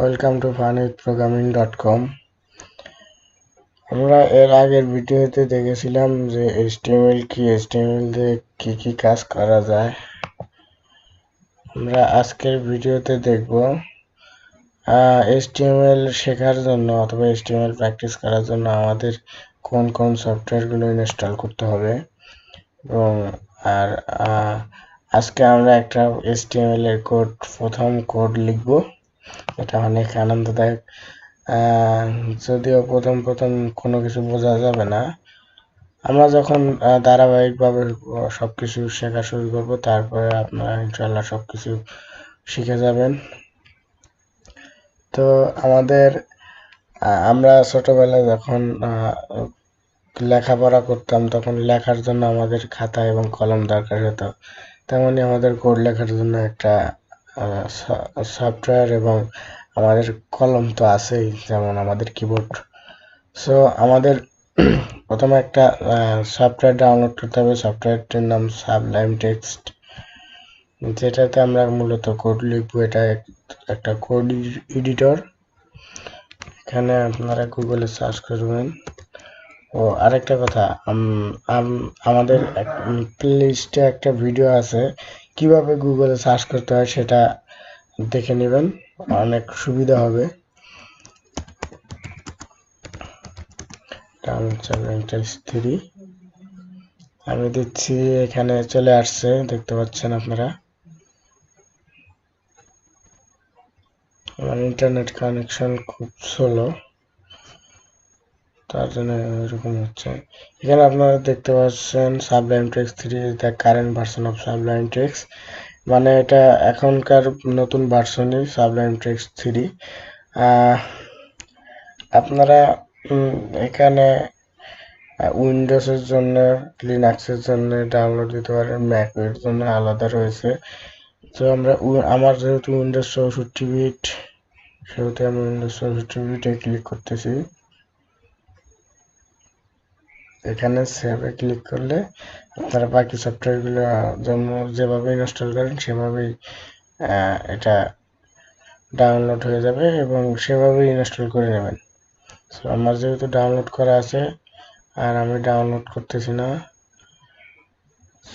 Welcome to funwithprogramming.com। আমরা এর আগের ভিডিওতে দেখেছিলাম যে HTML কি, HTML দিয়ে কি কাজ করা যায়। আমরা আজকের ভিডিওতে দেখব HTML শেখার জন্য অথবা HTML প্র্যাকটিস করার জন্য আমাদের কোন কোন সফটওয়্যারগুলো ইনস্টল করতে হবে। এবং আজকে আমরা একটা HTML এর প্রথম কোড লিখব। এটা অনেক আনন্দদায়ক। যদিও প্রথম কোনো কিছু বোঝা যাবে না। আমরা যখন ধারাবাহিকভাবে সবকিছু শেখা শুরু করব, তারপরে আপনারা ইনশাআল্লাহ সবকিছু শিখে যাবেন। তো আমরা ছোটবেলায় যখন লেখাপড়া করতাম, তখন লেখার জন্য আমাদের খাতা এবং কলম দরকার হতো। তেমনি আমাদের কোড লেখার জন্য একটা সফটওয়্যার এবং আমাদের কলম তো আছেই, যেমন আমাদের কিবোর্ড। সো আমাদের প্রথমে একটা সফটওয়্যার ডাউনলোড করতে হবে। সফটওয়্যারটির নাম সাবলাইম টেক্সট, যেটাতে আমরা মূলত কোড লিখব। এটা একটা কোড এডিটর। এখানে আপনারা গুগলে সার্চ করবেন। ও আরেকটা কথা, আমাদের প্লেলিস্টে একটা ভিডিও আছে কিভাবে গুগলে সার্চ করতে হয়, সেটা দেখে নেবেন, অনেক সুবিধা হবে। আমি দিচ্ছি, এখানে চলে আসছে, দেখতে পাচ্ছেন আপনারা। আমার ইন্টারনেট কানেকশন খুব স্লো, তার জন্য এরকম হচ্ছে। এখানে আপনারা দেখতে পাচ্ছেন Sublime text 3 is the current version of Sublime text, মানে এটা এখনকার নতুন ভার্সনই সাবলাইম টেক্সট 3। আপনারা এখানে উইন্ডোজের জন্য, লিনাক্সের জন্য ডাউনলোড দিতে পারেন, ম্যাকের জন্য আলাদা রয়েছে। তো আমার যেহেতু উইন্ডোজ 64 বিট, সেহেতু আমি উইন্ডোজ 64 বিটে ক্লিক করতেছি। এখানে সেভে ক্লিক করলে আপনারা বাকি সফটওয়্যারগুলো যেভাবে ইনস্টল করেন সেভাবেই এটা ডাউনলোড হয়ে যাবে এবং সেভাবেই ইনস্টল করে নেবেন। সো আমার যেহেতু ডাউনলোড করা আছে, আর আমি ডাউনলোড করতেছি না।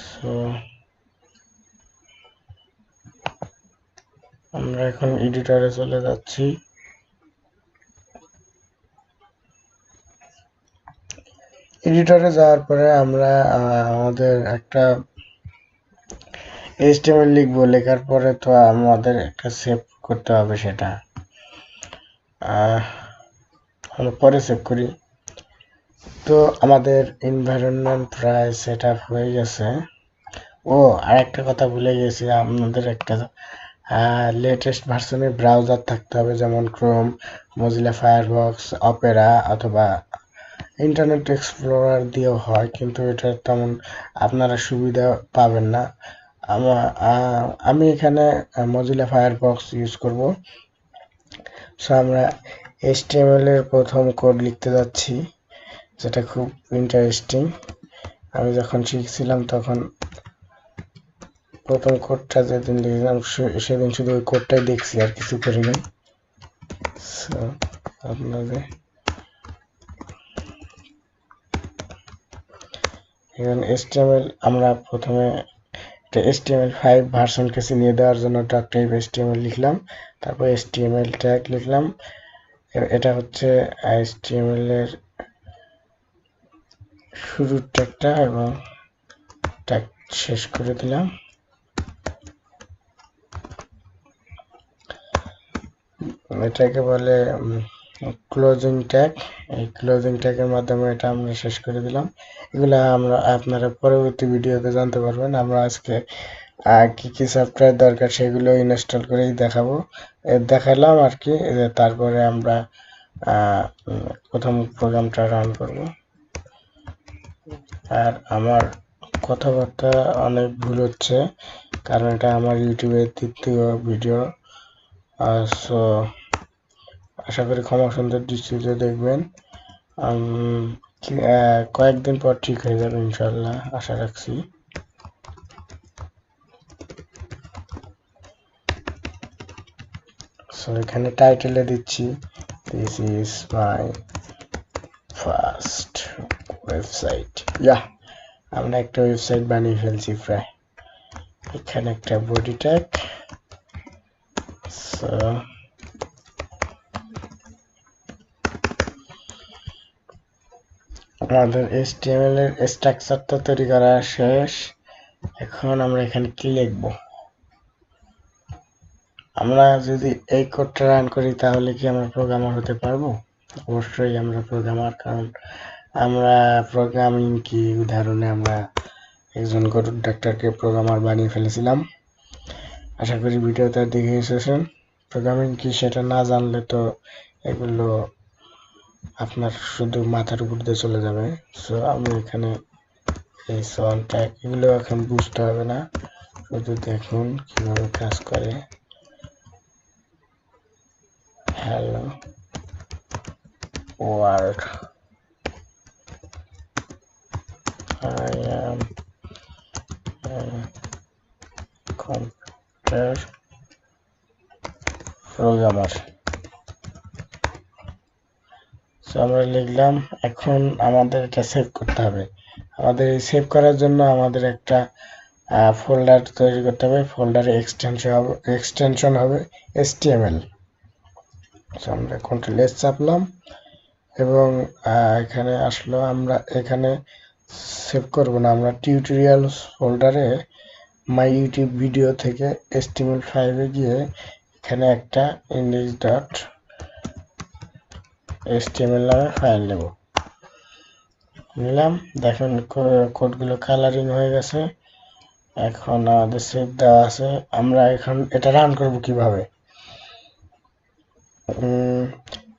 সো আমরা এখন এডিটরে চলে যাচ্ছি। এডিটরে যাওয়ার পরে আমরা আমাদের একটা HTML লিখবো। লেখার পরে তো আমাদের একটা সেভ করতে হবে, সেটা আমরা পরে সেভ করি। তো আমাদের এনভায়রনমেন্ট প্রায় সেট আপ হয়ে গেছে। ও আরেকটা কথা ভুলে গেছি, আপনাদের একটা লেটেস্ট ভার্সনের ব্রাউজার থাকতে হবে, যেমন ক্রোম, মজিলা ফায়ারবক্স, অপেরা অথবা ইন্টারনেট এক্সপ্লোরার দিয়েও হয়, কিন্তু এটা তেমন আপনারা সুবিধা পাবেন না। আমি এখানে মজিলা ফায়ারবক্স ইউজ করব। সো আমরা HTML এর প্রথম কোড লিখতে যাচ্ছি, যেটা খুব ইন্টারেস্টিং। আমি যখন শিখছিলাম তখন প্রথম কোডটা যেদিন লিখলাম, সেদিন শুধু ওই কোডটাই দেখছি, আর কিছু করিনি। সো আপনাদের এখন HTML আমরা প্রথমে একটা HTML5 ভার্সনকে চিনিয়ে দেওয়ার জন্য ডট টাইপ HTML লিখলাম, তারপর HTML ট্যাগ লিখলাম। এটা হচ্ছে HTML এর শুরুর ট্যাগটা, এবং ট্যাগ শেষ করে দিলাম। এটাকে বলে ক্লোজিং ট্যাগ। এই ক্লোজিং ট্যাগের মাধ্যমে এটা আমরা শেষ করে দিলাম। এগুলো আপনারা পরবর্তী ভিডিওতে জানতে পারবেন। আমরা আজকে কি সফটওয়্যার দরকার সেগুলো ইনস্টল করেই দেখালাম আর কি। তারপরে আমরা প্রথম প্রোগ্রামটা রান করব। আর আমার কথাবার্তা অনেক ভুল হচ্ছে, কারণ এটা আমার ইউটিউবের তৃতীয় ভিডিও। সো আশা করি ক্ষমা সুন্দর দৃষ্টিতে দেখবেন। কয়েকদিন পর ঠিক হয়ে যাবে ইনশাল্লাহ, আশা রাখছি। সো এখানে টাইটেলে দিচ্ছি this is my first website. আমরা একটা ওয়েবসাইট বানিয়ে ফেলছি প্রায়। এখানে একটা বডি ট্যাগ। সো আমাদের HTML এর স্ট্রাকচারটা তৈরি করা শেষ। এখন আমরা এখানে কি লিখব? আমরা যদি এই কোডটা রান করি তাহলে কি আমরা প্রোগ্রামার হতে পারবো? অবশ্যই আমরা প্রোগ্রামার, কারণ আমরা প্রোগ্রামিং কি উদাহরণে আমরা একজন গরুর ডাক্তারকে প্রোগ্রামার বানিয়ে ফেলেছিলাম। আশা করি ভিডিওটা দেখে এসেছেন। প্রোগ্রামিং কি সেটা না জানলে তো এগুলো আপনার শুধু মাথার উপর দিয়ে চলে যাবে। সো আমি এখানে এই সন ট্যাগ এগুলো এখন বুঝতে হবে না, শুধু দেখুন কিভাবে কাজ করে। Hello world, I am a computer programmer. So আমরা লিখলাম। এখন আমাদের এটা সেভ করতে হবে। আমাদের এই সেভ করার জন্য আমাদের একটা ফোল্ডার তৈরি করতে হবে। ফোল্ডারে এক্সটেনশন হবে HTML। সো আমরা Ctrl+S চাপলাম এবং এখানে আসলো। আমরা এখানে সেভ করব না, আমরা টিউটোরিয়ালস ফোল্ডারে মাই ইউটিউব ভিডিও থেকে HTML5 এ গিয়ে এখানে একটা index.html নামে ফাইল নিলাম। দেখেন কোডগুলো কালারিং হয়ে গেছে। এখন আমাদের সেভ দেওয়া আছে। আমরা এখন এটা রান করব কিভাবে?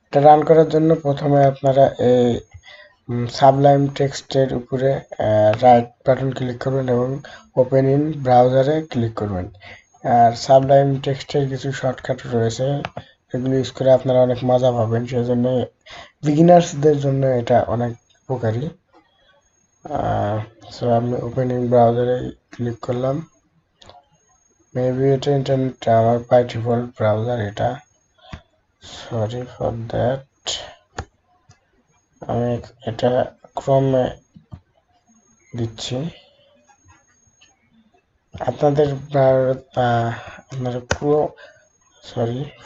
এটা রান করার জন্য প্রথমে আপনারা এই সাবলাইম টেক্সটের উপরে রাইট বাটন ক্লিক করবেন এবং ওপেন ইন ব্রাউজারে ক্লিক করবেন। আর সাবলাইম টেক্সটের কিছু শর্টকাট রয়েছে, এগুলো ইউজ করে আপনারা অনেক মজা পাবেন। সেজন্য বিগিনার্সদের জন্য এটা অনেক উপকারী। সো আমি ওপেন ইন ব্রাউজারে ক্লিক করলাম। মেবি এটা ইন্টারনেট, আমার বাই ডিফল্ট ব্রাউজার এটা, সরি ফর দ্যাট। আমি এটা ক্রমে দিচ্ছি। আপনাদের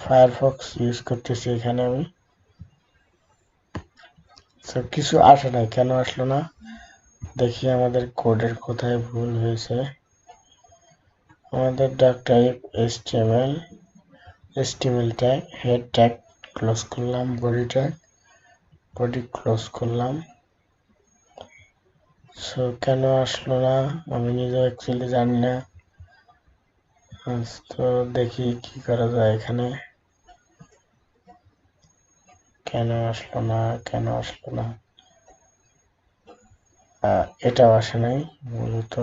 ফায়ারফক্স ইউজ করতেছি এখানে আমি। কিছু আসে নাই, কেন আসলো না দেখি আমাদের কোডের কোথায় ভুল হয়েছে। আমাদের type HTML tag, head tag close করলাম, বডি ট্যাগ, বডি ক্লোজ করলাম। সো কেন আসলো না আমি নিজেও অ্যাকচুয়ালি জানি না। তো দেখি কি করা যায় এখানে। কেন আসলো না এটাও আসে নাই মূলত।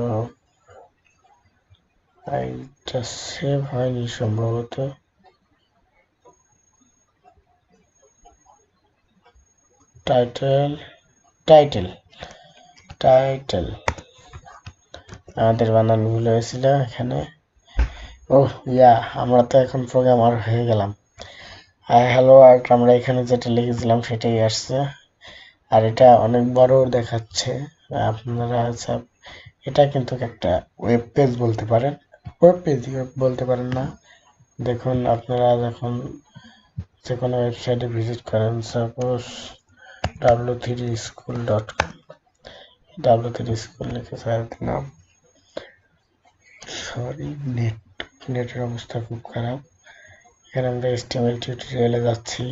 এটা সেভ হয়নি সম্ভবত। টাইটেল আমাদের বানান ভুল হয়েছিল এখানে। আমরা তো এখন প্রোগ্রামার হয়ে গেলাম। হ্যালো ওয়ার্ল্ড, আমরা এখানে যেটা লিখেছিলাম সেটাই আসছে। আর এটা অনেক বড় দেখাচ্ছে। আপনারা এটা কিন্তু একটা ওয়েব পেজ বলতে পারেন, ওয়েব পেজ বলতে পারেন না। দেখুন আপনারা যখন যে কোনো ওয়েবসাইটে ভিজিট করেন, সাপোজ w3school.com, w3 স্কুল লিখে সার্চ দিলাম। সরি, নেটের অবস্থা খুব খারাপ। এখানে আমরা HTML টিউটোরিয়ালে যাচ্ছি।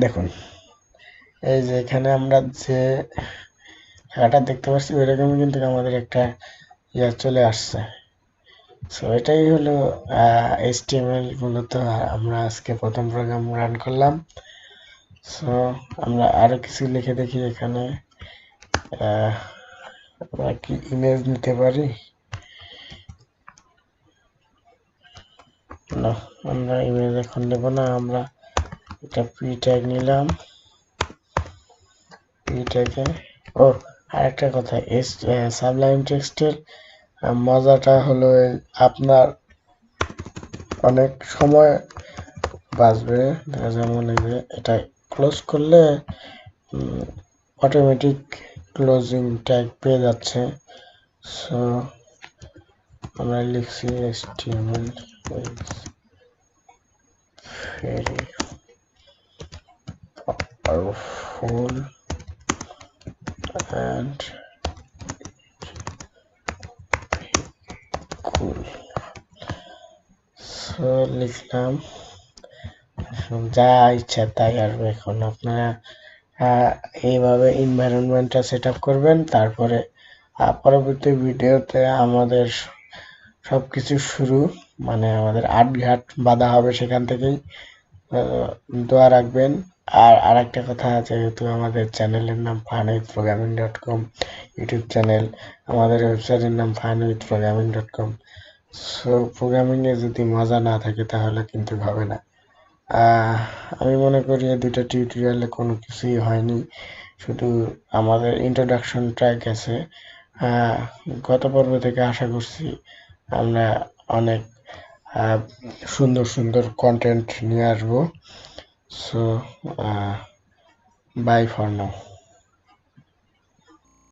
দেখুন এই যে এখানে আমরা যে খেলাটা দেখতে পাচ্ছি ওইরকমই কিন্তু আমাদের একটা চলে আসছে। সো এটাই হলো HTML মূলত। আমরা আজকে প্রথম প্রোগ্রাম রান করলাম। সো আমরা আরো কিছু লিখে দেখি এখানে। আমরা কি ইমেজ নিতে পারি? না, আমরা ইমেজ এখন নেব না। আমরা এটা পি ট্যাগ নিলাম। পি ট্যাগে আরেকটা কথা, সাবলাইম টেক্সটের মজাটা হলো আপনার অনেক সময় বাঁচবে। যেমন এই যে এটা ক্লোজ করলে অটোমেটিক ক্লোজিং ট্যাগ পেয়ে যাচ্ছে। সো আমরা লিখছি HTML very powerful and cool। So লিখলাম, যা ইচ্ছা তাই আসবে। এখন আপনারা এইভাবে এনভায়রনমেন্টটা সেট আপ করবেন। তারপরে পরবর্তী ভিডিওতে আমাদের সবকিছু শুরু, মানে আমাদের আটঘাট বাঁধা হবে সেখান থেকেই। দোয়া রাখবেন। আর আরেকটা কথা, যেহেতু আমাদের চ্যানেলের নাম funwithprogramming.com ইউটিউব চ্যানেল, আমাদের ওয়েবসাইটের নাম funwithprogramming.com। সো প্রোগ্রামিংয়ে যদি মজা না থাকে তাহলে কিন্তু হবে না। আমি মনে করি এই দুটো টিউটোরিয়ালে কোনো কিছুই হয়নি, শুধু আমাদের ইন্ট্রোডাকশনটা গেছে। গত পর্ব থেকে আশা করছি আমরা অনেক সুন্দর সুন্দর কন্টেন্ট নিয়ে আসবো। So bye for now.